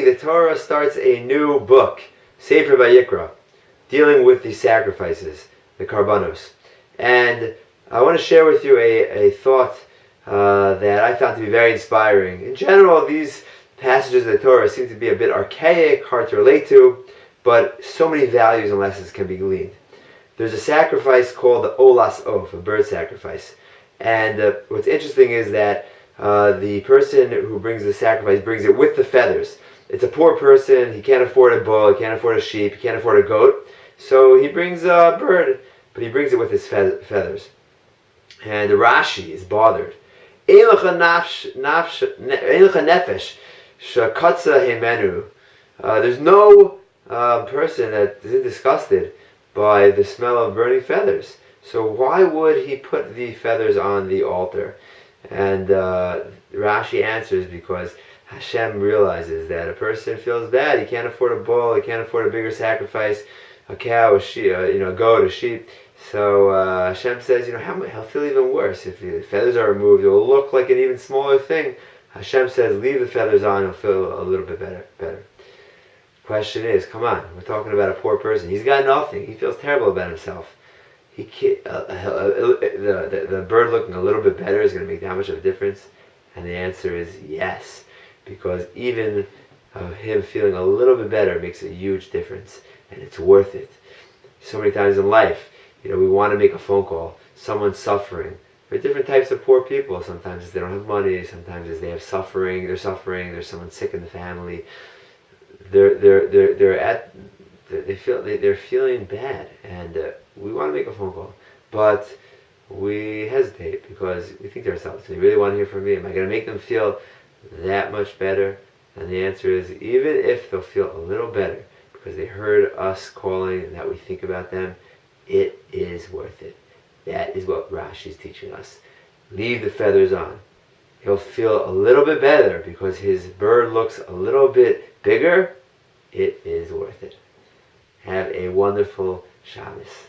morning, the Torah starts a new book, Sefer Vayikra, dealing with the sacrifices, the karbanos. And I want to share with you a thought that I found to be very inspiring. In general, these passages of the Torah seem to be a bit archaic, hard to relate to, but so many values and lessons can be gleaned. There's a sacrifice called the Olas Of, a bird sacrifice. And what's interesting is that the person who brings the sacrifice brings it with the feathers. It's a poor person, he can't afford a bull, he can't afford a sheep, he can't afford a goat, so he brings a bird, but he brings it with his feathers. And Rashi is bothered. There's no person that is disgusted by the smell of burning feathers. So why would he put the feathers on the altar? And Rashi answers because Hashem realizes that a person feels bad. He can't afford a bull. He can't afford a bigger sacrifice, a cow, a sheep, a goat, a sheep. So Hashem says, he'll feel even worse if the feathers are removed. It will look like an even smaller thing. Hashem says, leave the feathers on. He'll feel a little bit better. Question is, come on, we're talking about a poor person. He's got nothing. He feels terrible about himself. The bird looking a little bit better is going to make that much of a difference? And the answer is yes, because even him feeling a little bit better makes a huge difference, and it's worth it. So many times in life, we want to make a phone call. Someone's suffering. There are different types of poor people. Sometimes they don't have money. Sometimes they have suffering. They're suffering. There's someone sick in the family. They're feeling bad, and we want to make a phone call, but we hesitate because we think to ourselves, "Do they really want to hear from me? Am I going to make them feel that much better?" And the answer is, even if they'll feel a little better because they heard us calling and that we think about them, it is worth it. That is what Rashi is teaching us. Leave the feathers on. He'll feel a little bit better because his bird looks a little bit bigger. It is worth it. Have a wonderful Shabbos.